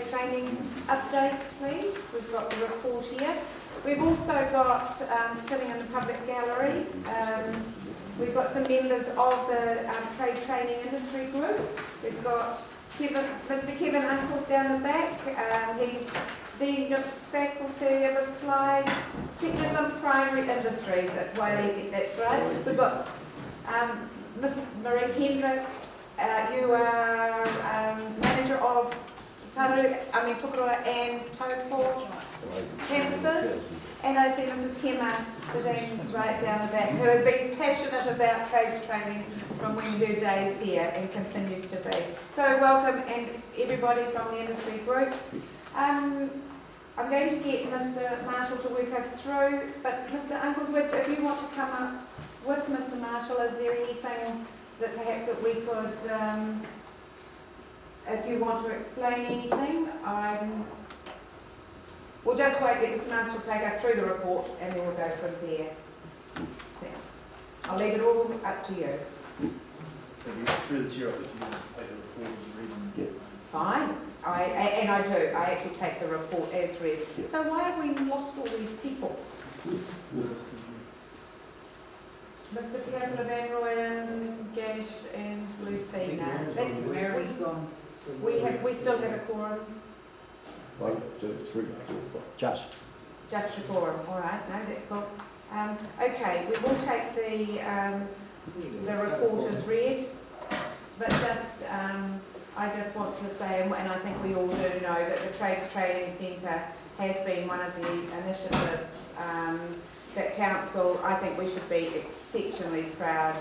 Training update, please. We've got the report here. We've also got, sitting in the public gallery, we've got some members of the Trade Training Industry Group. We've got Mr. Kevin Uncles down the back. He's Dean of Faculty of Applied Technical and Primary Industries at Waikato, that's right. We've got Miss Marie Kendrick. You are manager of tokoroa and tokoroa campuses, and I see Mrs. Hemmer sitting right down the back, who has been passionate about trades training from when her days here and continues to be. So welcome, and everybody from the industry group. I'm going to get Mr. Marshall to work us through, but Mr. Unclewood, if you want to come up with Mr. Marshall, is there anything that perhaps that we could, if you want to explain anything, we'll just wait that Mr. Marshall take us through the report and then we'll go from there. So, I'll leave it all up to you. Through the chair, I think you want to take the report as read. Yeah. Fine. I do. I actually take the report as read. Yeah. So why have we lost all these people? Mr. Piazza, Van Royen, Gash and Lucina. Mary's gone. We still have a quorum? Just a quorum, all right, no, that's cool. Okay, we will take the report as read, but just, I just want to say, and I think we all do know, that the Trades Training Centre has been one of the initiatives that Council, I think we should be exceptionally proud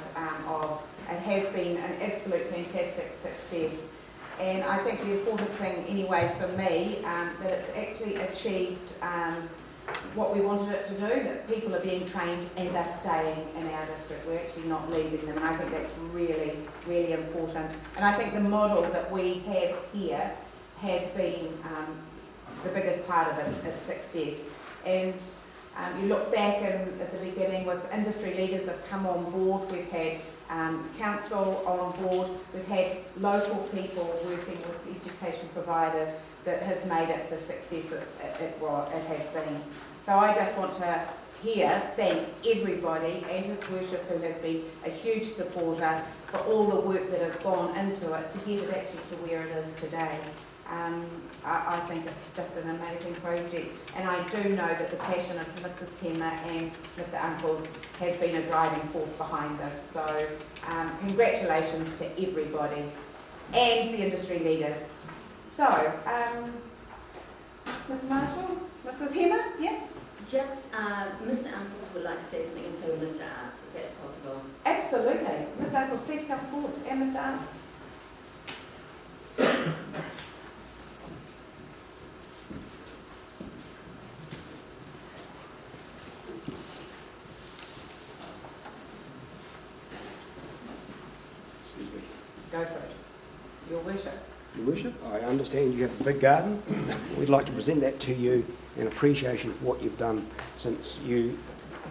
of. It has been an absolute fantastic success. And I think the important thing, anyway, for me, that it's actually achieved what we wanted it to do, that people are being trained and are staying in our district. We're actually not leaving them, and I think that's really, really important. And I think the model that we have here has been the biggest part of its success. And you look back at the beginning with industry leaders have come on board, we've had council on board, we've had local people working with education providers that has made it the success it has been. So I just want to here thank everybody and His Worship, who has been a huge supporter, for all the work that has gone into it to get it actually to where it is today. I think it's just an amazing project, and I do know that the passion of Mrs. Hemmer and Mr. Uncles has been a driving force behind this. So congratulations to everybody and the industry leaders. So, Mr. Marshall, Mrs. Hemmer, yeah? Just, Mr. Uncles would like to say something, and so would Mr. Arts, if that's possible. Absolutely. Mr. Uncles, please come forward, and Mr. Arts. Go for it. Your Worship. Your Worship, I understand you have a big garden. We'd like to present that to you in appreciation for what you've done since you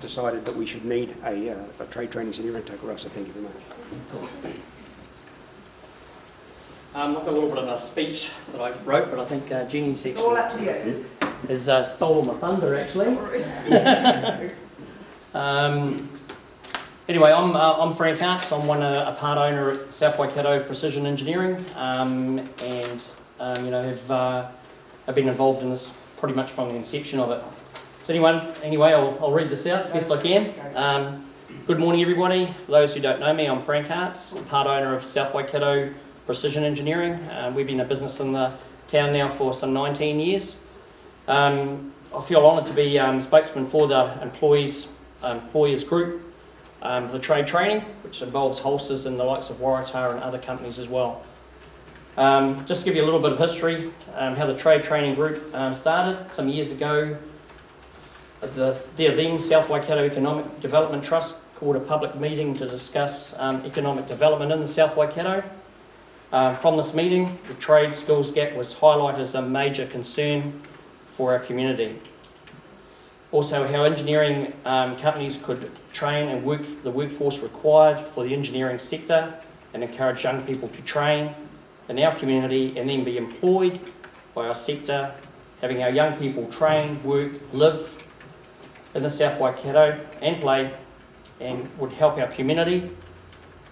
decided that we should need a trade training centre in Tokoroa, so thank you very much. I've got a little bit of a speech that I wrote, but I think Jenny's It's all up to you. has stolen my thunder, actually. Anyway, I'm Frank Arts. I'm a part owner at South Waikato Precision Engineering, and have been involved in this pretty much from the inception of it. So anyway, I'll read this out best I can. Good morning, everybody. For those who don't know me, I'm Frank Arts. I'm part owner of South Waikato Precision Engineering. We've been in business in the town now for some 19 years. I feel honoured to be spokesman for the employers group. The trade training, which involves holsters and the likes of Waikato and other companies as well. Just to give you a little bit of history, how the trade training group started some years ago. The then South Waikato Economic Development Trust called a public meeting to discuss economic development in the South Waikato. From this meeting, the trade skills gap was highlighted as a major concern for our community. Also, how engineering companies could train and work the workforce required for the engineering sector and encourage young people to train in our community and then be employed by our sector, having our young people train, work, live in the South Waikato and play, and would help our community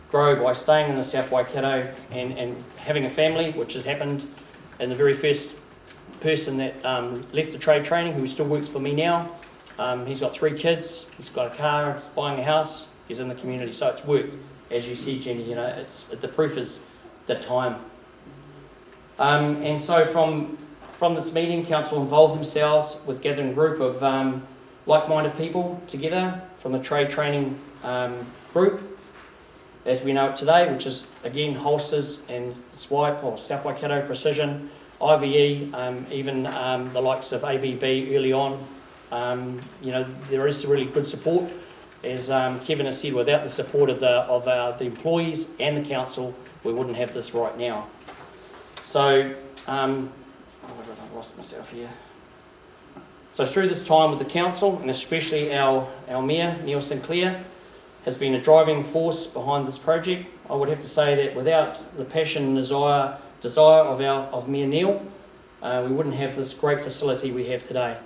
grow by staying in the South Waikato and having a family, which has happened in the very first person that left the trade training, who still works for me now. He's got 3 kids, he's got a car, he's buying a house, he's in the community, so it's worked. As you said, Jenny, the proof is the time. And so from this meeting, Council involved themselves with gathering a group of like-minded people together from the trade training group, as we know it today, which is again holsters and swipe or South Waikato Precision, IVE, even the likes of ABB early on. There is really good support. As Kevin has said, without the support of the employees and the council, we wouldn't have this right now. So, I've lost myself here. So through this time with the council, and especially our mayor, Neil Sinclair, has been a driving force behind this project. I would have to say that without the passion and desire of Mayor Neil, we wouldn't have this great facility we have today.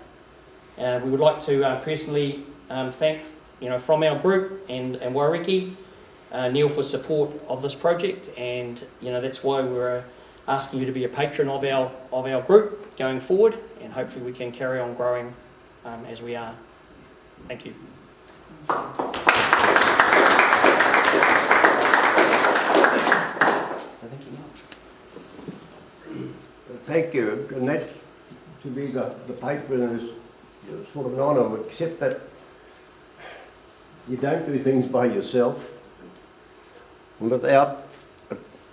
We would like to personally thank, from our group and Wairiki, Neil, for support of this project, and that's why we're asking you to be a patron of our group going forward, and hopefully we can carry on growing as we are. Thank you. Thank you, and that, to be the patron is sort of an honour, except that you don't do things by yourself. Without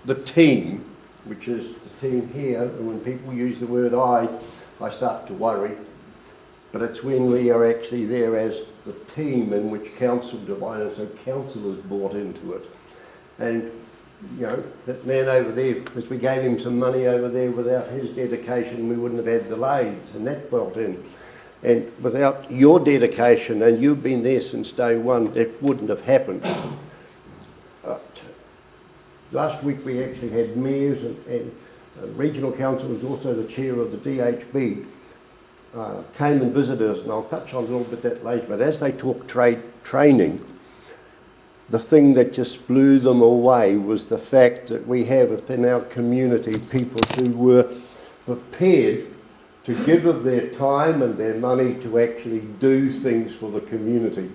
the team, which is the team here, and when people use the word I start to worry, but it's when we are actually there as the team in which council divided, so council is bought into it. And that man over there, as we gave him some money over there, without his dedication we wouldn't have had the lathes, and that built in. And without your dedication, and you've been there since day one, that wouldn't have happened. Last week we actually had mayors and regional council, and also the chair of the DHB, came and visited us, and I'll touch on a little bit that later, but as they talk trade training, the thing that just blew them away was the fact that we have within our community people who were prepared to give of their time and their money to actually do things for the community.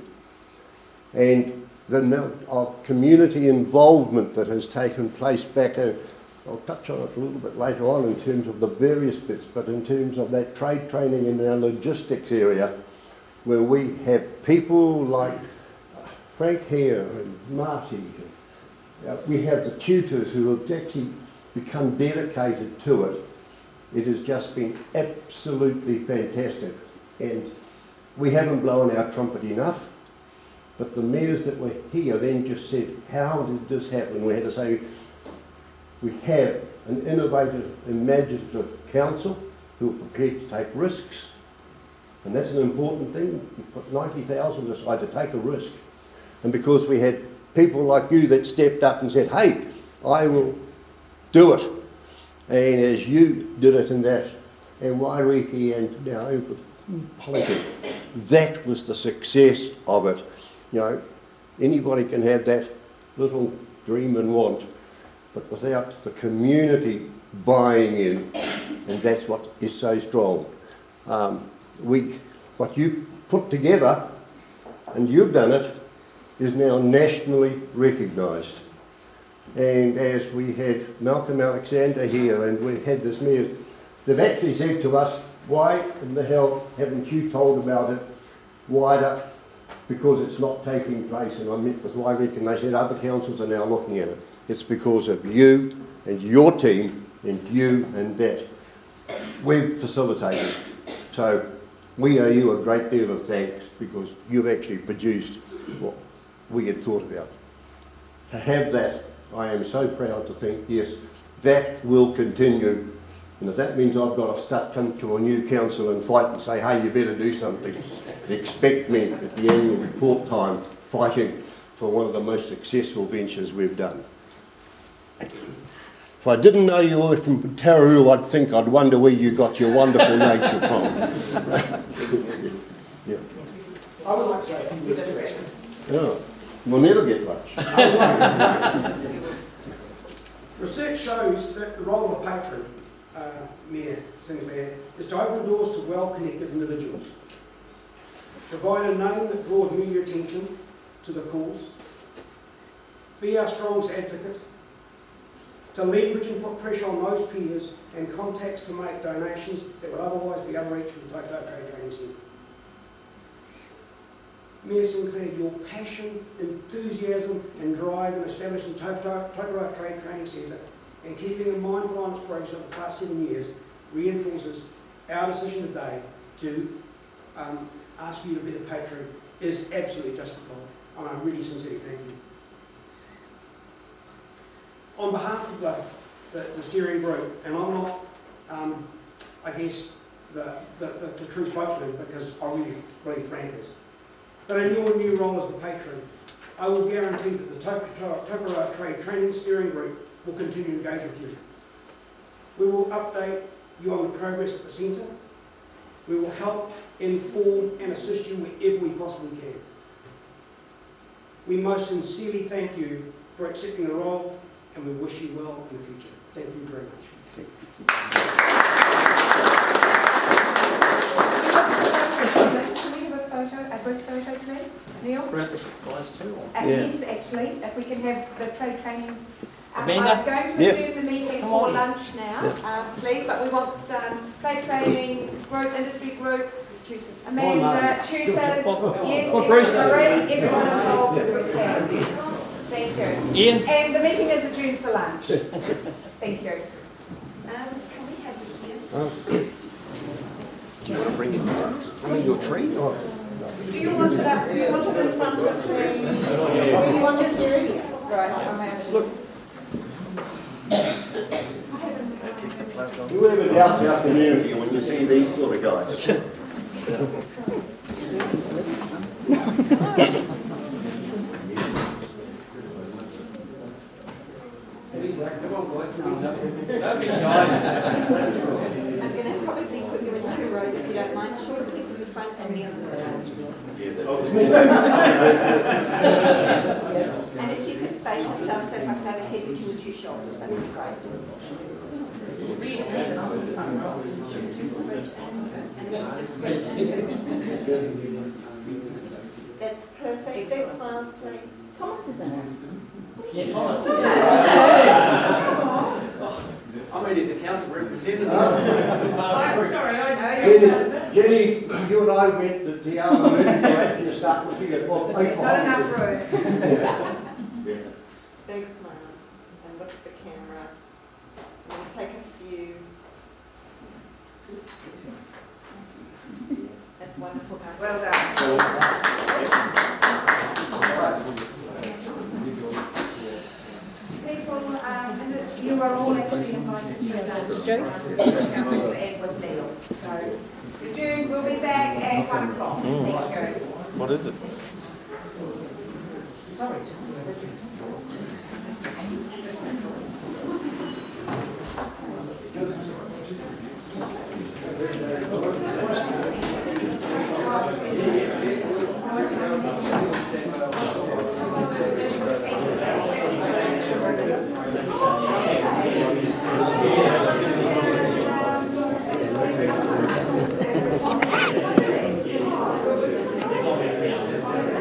And the amount of community involvement that has taken place back, I'll touch on it a little bit later on in terms of the various bits, but in terms of that trade training in our logistics area, where we have people like Frank here and Marty. We have the tutors who have actually become dedicated to it. It has just been absolutely fantastic. And we haven't blown our trumpet enough, but the mayors that were here then just said, how did this happen? We had to say, we have an innovative, imaginative council who are prepared to take risks. And that's an important thing. We put 90,000 aside to take a risk. And because we had people like you that stepped up and said, hey, I will do it. And as you did it in that, and Wairiki and now politics, that was the success of it. Anybody can have that little dream and want, but without the community buying in, and that's what is so strong. What you put together, and you've done it, is now nationally recognised. And as we had Malcolm Alexander here and we had this mayor, they've actually said to us, why in the hell haven't you told about it wider? Because it's not taking place. And I met with Wairiki and they said other councils are now looking at it. It's because of you and your team and you and that. We've facilitated. So we owe you a great deal of thanks because you've actually produced what we had thought about. To have that, I am so proud to think, yes, that will continue. And if that means I've got to start come to a new council and fight and say, hey, you better do something, expect me at the annual report time fighting for one of the most successful ventures we've done. Thank you. If I didn't know you were from Tararoo, I'd wonder where you got your wonderful nature from. Yeah. I would like to say a few words too, actually. Yeah. We'll never get much. Research shows that the role of a patron, Mayor Sinclair, is to open doors to well-connected individuals, provide a name that draws media attention to the cause, be our strongest advocate, to leverage and put pressure on those peers and contacts to make donations that would otherwise be outreach from the Tokoroa Trade Training Centre. Mayor Sinclair, your passion, enthusiasm and drive in establishing Tokoroa Trade Training Centre and keeping a mindful on its progress over the past 7 years reinforces our decision today to ask you to be the patron is absolutely justified. And I really sincerely thank you. On behalf of the steering group, and I'm not, I guess, the true spokesman because I really believe Frank is, but in your new role as the patron, I will guarantee that the Tokoroa Trade Training Steering Group will continue to engage with you. We will update you on the progress at the centre. We will help, inform and assist you wherever we possibly can. We most sincerely thank you for accepting the role and we wish you well in the future. Thank you very much. Can we have a group photo, please? Neil? We're at the guys too, or? Yes, actually, if we can have the trade training. Amanda? I'm going to Yeah. adjourn the meeting Come for on. lunch now, please, but we want trade training, group, industry group, Amanda, tutors, yes, Well, Bruce. everybody, everyone involved with that. Thank you. Ian? And the meeting is adjourned for lunch. Thank you. Can we have it here? Do you want to bring it your tree? Or? Do you want it up, do you want it in front of the, or do you want it here? Right, I'm out. Look. Whoever doubts our community when you see these sort of guys. I'm going to probably put you in 2 rows if you don't mind. Short people in the front and the other. And if you could space yourself so if I could have a head between the 2 shoulders, that would be great. And then just switch. That's perfect. Big smiles, please. Thomas is in it. Yeah, Thomas. I'm ready the council representative. Jenny, you and I went to the other movie right to start looking at what There's not enough room. Big smile. And look at the camera. And we'll take a few. That's wonderful. Well done. People, you are all actually invited to council and with Neil. So, June, we'll be back at 1 o'clock. Thank you. What is it?